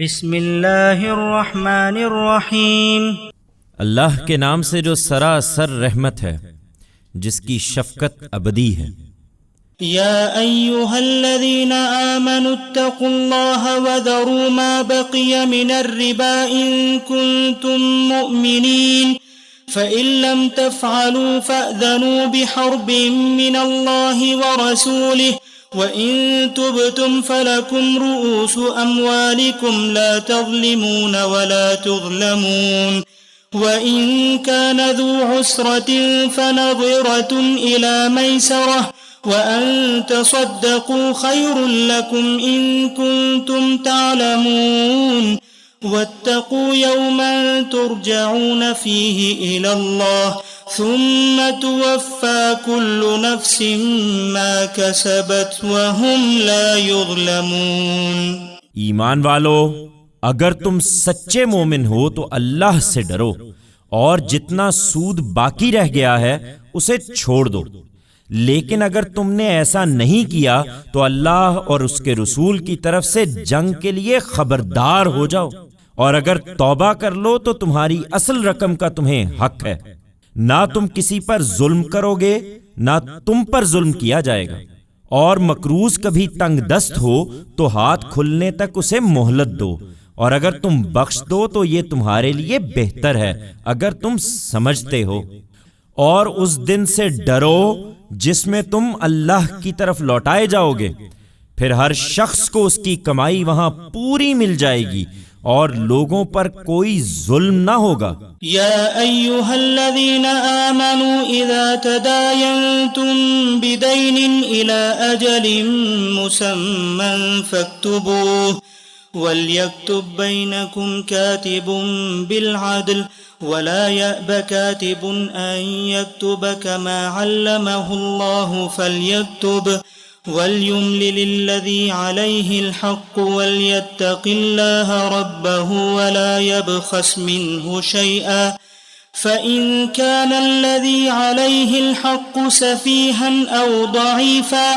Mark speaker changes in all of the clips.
Speaker 1: بسم اللہ الرحمن الرحیم۔
Speaker 2: اللہ کے نام سے جو سراسر رحمت ہے، جس کی شفقت ابدی ہے۔
Speaker 1: یا ایھا الذین آمنوا اتقوا اللہ وذروا ما بقی من الربا ان کنتم مؤمنین فإن لم تفعلوا فأذنوا بحرب من اللہ ورسولہ وَإِن تُبْتُمْ فَلَكُمْ رُؤُوسُ أَمْوَالِكُمْ لَا تَظْلِمُونَ وَلَا تُظْلَمُونَ وَإِن كَانَ ذُو عُسْرَةٍ فَنَظِرَةٌ إِلَى مَيْسَرَةٍ وَأَن تَصَدَّقُوا خَيْرٌ لَكُمْ إِن كُنتُمْ تَعْلَمُونَ وَاتَّقُوا يَوْمًا تُرْجَعُونَ فِيهِ إِلَى اللَّهِ ثم توفى كل نفس ما كسبت وهم لا يظلمون۔
Speaker 2: ایمان والو، اگر تم سچے مومن ہو تو اللہ سے ڈرو، اور جتنا سود باقی رہ گیا ہے اسے چھوڑ دو۔ لیکن اگر تم نے ایسا نہیں کیا تو اللہ اور اس کے رسول کی طرف سے جنگ کے لیے خبردار ہو جاؤ، اور اگر توبہ کر لو تو تمہاری اصل رقم کا تمہیں حق ہے۔ نہ تم کسی پر ظلم کرو گے، نہ تم پر ظلم کیا جائے گا، اور مقروض کبھی تنگ دست ہو تو ہاتھ کھلنے تک اسے مہلت دو، اور اگر تم بخش دو تو یہ تمہارے لیے بہتر ہے اگر تم سمجھتے ہو۔ اور اس دن سے ڈرو جس میں تم اللہ کی طرف لوٹائے جاؤ گے، پھر ہر شخص کو اس کی کمائی وہاں پوری مل جائے گی، اور لوگوں پر کوئی ظلم نہ ہوگا۔
Speaker 1: یا ایھا الذین آمنوا اذا تداینتم بدین الی اجل مسمی فاکتبوه وليكتب بینکم کاتب بالعدل ولا يأب كاتب ان يكتب كما علمه الله فليكتب وَلْيُمْلِلِ الَّذِي عَلَيْهِ الْحَقُّ وَلْيَتَّقِ اللَّهَ رَبَّهُ وَلَا يَبْخَسْ مِنْهُ شَيْئًا فَإِنْ كَانَ الَّذِي عَلَيْهِ الْحَقُّ سَفِيهًا أَوْ ضَعِيفًا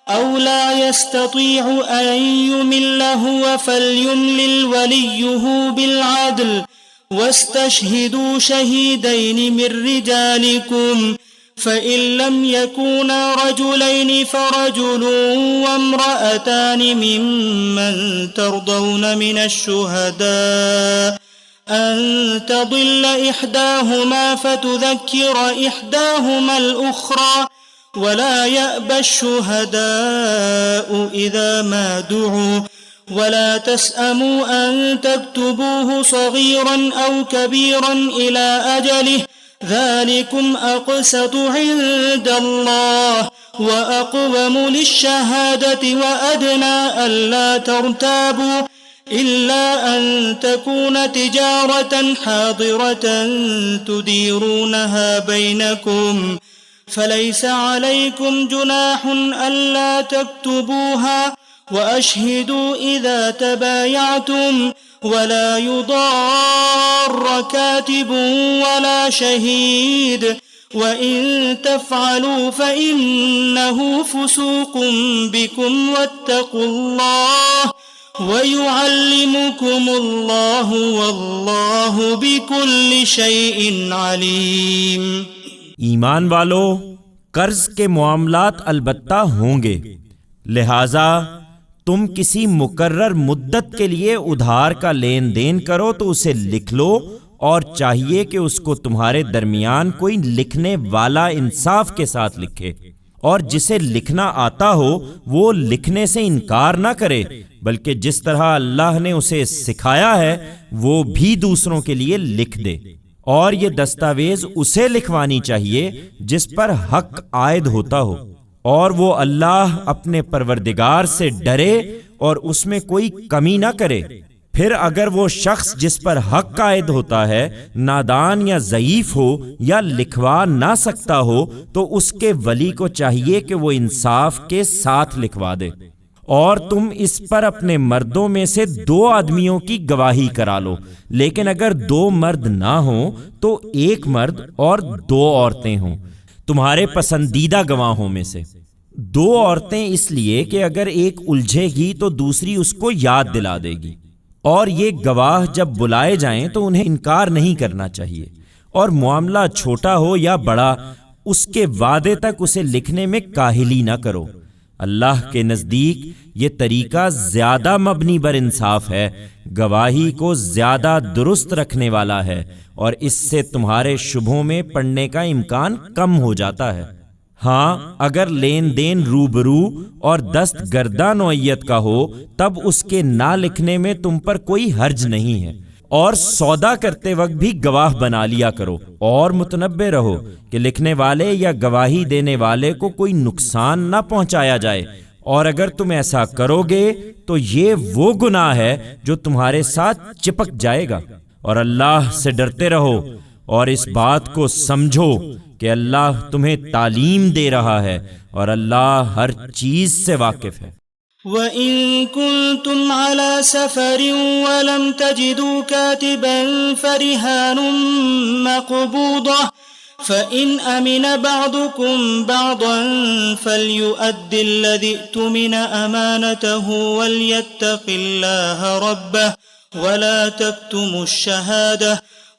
Speaker 1: أَوْ لَا يَسْتَطِيعُ أَنْ يُمِلَّ هُوَ فَلْيُمْلِلْ وَلِيُّهُ بِالْعَدْلِ وَاسْتَشْهِدُوا شَهِيدَيْنِ مِنْ رِجَالِكُمْ فَإِن لَّمْ يَكُونَا رَجُلَيْنِ فَرَجُلٌ وَامْرَأَتَانِ مِمَّن تَرْضَوْنَ مِنَ الشُّهَدَاءِ أَن تَضِلَّ إِحْدَاهُمَا فَتُذَكِّرَ إِحْدَاهُمَا الْأُخْرَى وَلَا يَأْبَ الشُّهَدَاءُ إِذَا مَا دُعُوا وَلَا تَسْأَمُوا أَن تَكْتُبُوهُ صَغِيرًا أَوْ كَبِيرًا إِلَى أَجَلِهِ ذلكم أقسط عند الله وأقوم للشهادة وأدنى ألا ترتابوا إلا أن تكون تجارة حاضرة تديرونها بينكم فليس عليكم جناح ألا تكتبوها وأشهدوا إذا تبايعتم ولا يضار كاتب ولا شهيد وإن تفعلوا فإنه فسوق بكم واتقوا الله ويعلمكم الله والله بكل شيء عليم۔
Speaker 2: ایمان والو، قرض کے معاملات البتہ ہوں گے، لہذا تم کسی مقرر مدت کے لیے ادھار کا لین دین کرو تو اسے لکھ لو، اور چاہیے کہ اس کو تمہارے درمیان کوئی لکھنے والا انصاف کے ساتھ لکھے، اور جسے لکھنا آتا ہو وہ لکھنے سے انکار نہ کرے، بلکہ جس طرح اللہ نے اسے سکھایا ہے وہ بھی دوسروں کے لیے لکھ دے۔ اور یہ دستاویز اسے لکھوانی چاہیے جس پر حق عائد ہوتا ہو، اور وہ اللہ اپنے پروردگار سے ڈرے اور اس میں کوئی کمی نہ کرے۔ پھر اگر وہ شخص جس پر حق عائد ہوتا ہے نادان یا ضعیف ہو یا لکھوا نہ سکتا ہو تو اس کے ولی کو چاہیے کہ وہ انصاف کے ساتھ لکھوا دے، اور تم اس پر اپنے مردوں میں سے 2 آدمیوں کی گواہی کرا لو، لیکن اگر 2 مرد نہ ہوں تو 1 مرد اور 2 عورتیں ہوں تمہارے پسندیدہ گواہوں میں سے۔ 2 عورتیں اس لیے کہ اگر ایک الجھے گی تو دوسری اس کو یاد دلا دے گی، اور یہ گواہ جب بلائے جائیں تو انہیں انکار نہیں کرنا چاہیے، اور معاملہ چھوٹا ہو یا بڑا، اس کے وعدے تک اسے لکھنے میں کاہلی نہ کرو۔ اللہ کے نزدیک یہ طریقہ زیادہ مبنی بر انصاف ہے، گواہی کو زیادہ درست رکھنے والا ہے، اور اس سے تمہارے شبہوں میں پڑنے کا امکان کم ہو جاتا ہے۔ ہاں، اگر لین دین روبرو اور دست گردہ نوعیت کا ہو تب اس کے نہ لکھنے میں تم پر کوئی حرج نہیں ہے، اور سودا کرتے وقت بھی گواہ بنا لیا کرو، اور متنبہ رہو کہ لکھنے والے یا گواہی دینے والے کو کوئی نقصان نہ پہنچایا جائے، اور اگر تم ایسا کرو گے تو یہ وہ گناہ ہے جو تمہارے ساتھ چپک جائے گا۔ اور اللہ سے ڈرتے رہو، اور اس بات کو سمجھو کہ اللہ تمہیں تعلیم دے رہا ہے، اور اللہ ہر چیز سے واقف ہے۔
Speaker 1: وَإِن كُنتُمْ عَلَى سَفَرٍ وَلَمْ تَجِدُوا كَاتِبًا فَرِهَانٌ مَّقْبُوضَةٌ فَإِنْ أَمِنَ بَعْضُكُمْ بَعْضًا فَلْيُؤَدِّ الَّذِي اؤْتُمِنَ أَمَانَتَهُ وَلْيَتَّقِ اللَّهَ رَبَّهُ وَلَا تَكْتُمُوا الشَّهَادَةَ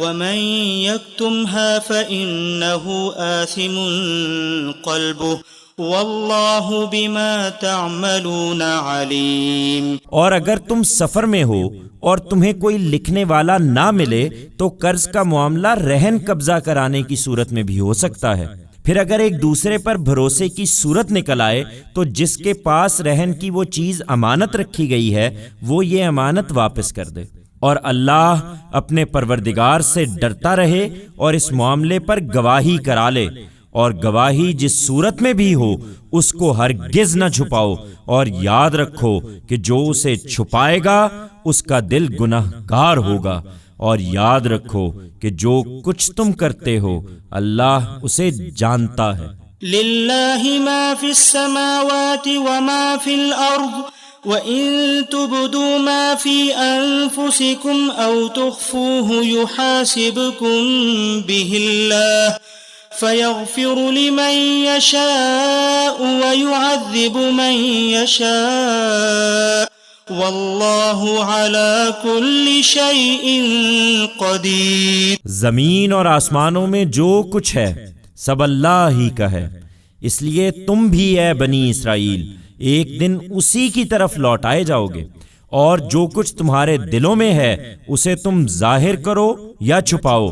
Speaker 1: وَمَن يَكْتُمْهَا فَإِنَّهُ آثِمٌ قَلْبُهُ واللہ بما تعملون علیم۔
Speaker 2: اور اگر تم سفر میں ہو اور تمہیں کوئی لکھنے والا نہ ملے تو قرض کا معاملہ رہن قبضہ کرانے کی صورت میں بھی ہو سکتا ہے۔ پھر اگر ایک دوسرے پر بھروسے کی صورت نکل آئے تو جس کے پاس رہن کی وہ چیز امانت رکھی گئی ہے وہ یہ امانت واپس کر دے، اور اللہ اپنے پروردگار سے ڈرتا رہے اور اس معاملے پر گواہی کرا لے، اور گواہی جس صورت میں بھی ہو اس کو ہرگز نہ چھپاؤ، اور یاد رکھو کہ جو اسے چھپائے گا اس کا دل گنہگار ہوگا، اور یاد رکھو کہ جو کچھ تم کرتے ہو اللہ اسے جانتا ہے۔
Speaker 1: للہ ما فی السماوات وما فی الارض وَإِن تُبْدُوا مَا فِي أَنفُسِكُمْ أَوْ تُخْفُوهُ يُحَاسِبْكُم بِهِ اللَّهُ فَيَغْفِرُ لِمَن يَشَاءُ وَيُعَذِّبُ مَن يَشَاءُ وَاللَّهُ عَلَى كُلِّ شَيْءٍ قَدِيرٌ۔
Speaker 2: زمین اور آسمانوں میں جو کچھ ہے سب اللہ ہی کا ہے، اس لیے تم بھی اے بنی اسرائیل ایک دن اسی کی طرف لوٹائے جاؤ گے، اور جو کچھ تمہارے دلوں میں ہے اسے تم ظاہر کرو یا چھپاؤ،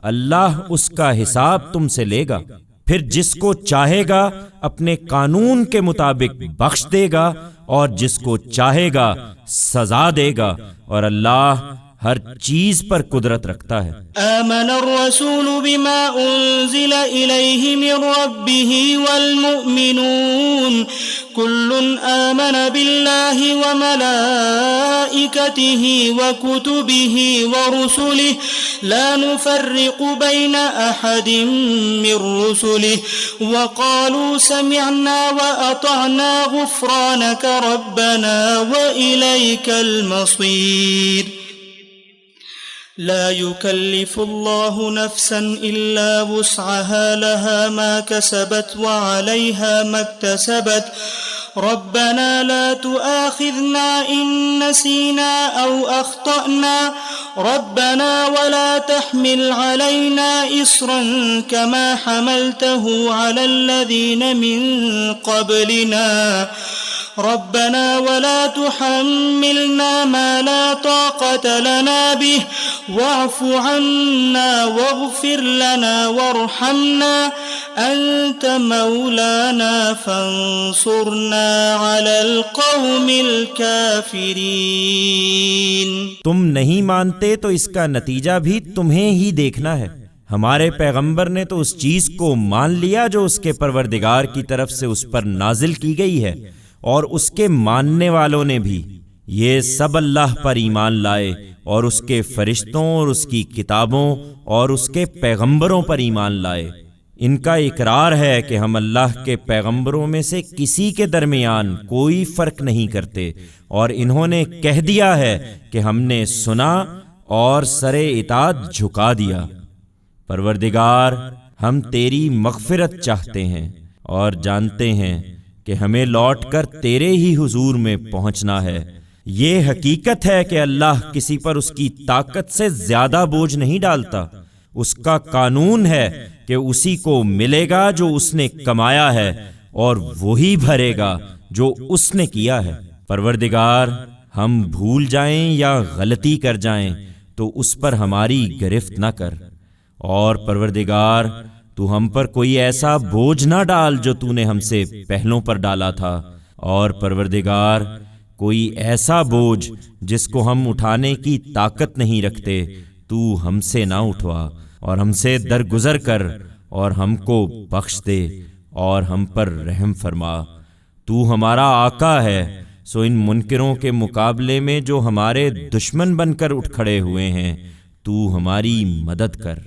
Speaker 2: اللہ اس کا حساب تم سے لے گا۔ پھر جس کو چاہے گا اپنے قانون کے مطابق بخش دے گا، اور جس کو چاہے گا سزا دے گا، اور اللہ ہر چیز پر قدرت رکھتا ہے۔
Speaker 1: آمن الرسول بما انزل الیہ من ربہ والمؤمنون کل آمن باللہ وملائکتہ وکتبہ ورسلہ لا نفرق بین احد من رسلہ وقالوا سمعنا واطعنا غفرانک ربنا والیک المصیر۔ لا يكلف الله نفسا إلا وسعها لها ما كسبت وعليها ما اكتسبت ربنا لا تؤاخذنا إن نسينا أو أخطأنا ربنا ولا تحمل علينا إصرا كما حملته على الذين من قبلنا ربنا ولا تحملنا ما لا طاقة لنا به واعف عنا واغفر لنا وارحمنا أنت مولانا فانصرنا على القوم الكافرين۔
Speaker 2: تم نہیں مانتے تو اس کا نتیجہ بھی تمہیں ہی دیکھنا ہے۔ ہمارے پیغمبر نے تو اس چیز کو مان لیا جو اس کے پروردگار کی طرف سے اس پر نازل کی گئی ہے، اور اس کے ماننے والوں نے بھی۔ یہ سب اللہ پر ایمان لائے اور اس کے فرشتوں اور اس کی کتابوں اور اس کے پیغمبروں پر ایمان لائے۔ ان کا اقرار ہے کہ ہم اللہ کے پیغمبروں میں سے کسی کے درمیان کوئی فرق نہیں کرتے، اور انہوں نے کہہ دیا ہے کہ ہم نے سنا اور سر اطاعت جھکا دیا۔ پروردگار، ہم تیری مغفرت چاہتے ہیں اور جانتے ہیں کہ ہمیں لوٹ کر تیرے ہی حضور میں پہنچنا ہے۔ یہ حقیقت ہے کہ اللہ کسی پر اس کی طاقت سے زیادہ بوجھ نہیں ڈالتا، اس کا قانون ہے کہ اسی کو ملے گا جو اس نے کمایا ہے اور وہی بھرے گا جو اس نے کیا ہے۔ پروردگار، ہم بھول جائیں یا غلطی کر جائیں تو اس پر ہماری گرفت نہ کر، اور پروردگار تو ہم پر کوئی ایسا بوجھ نہ ڈال جو تو نے ہم سے پہلوں پر ڈالا تھا، اور پروردگار کوئی ایسا بوجھ جس کو ہم اٹھانے کی طاقت نہیں رکھتے تو ہم سے نہ اٹھوا، اور ہم سے درگزر کر اور ہم کو بخش دے اور ہم پر رحم فرما۔ تو ہمارا آقا ہے، سو ان منکروں کے مقابلے میں جو ہمارے دشمن بن کر اٹھ کھڑے ہوئے ہیں تو ہماری مدد کر۔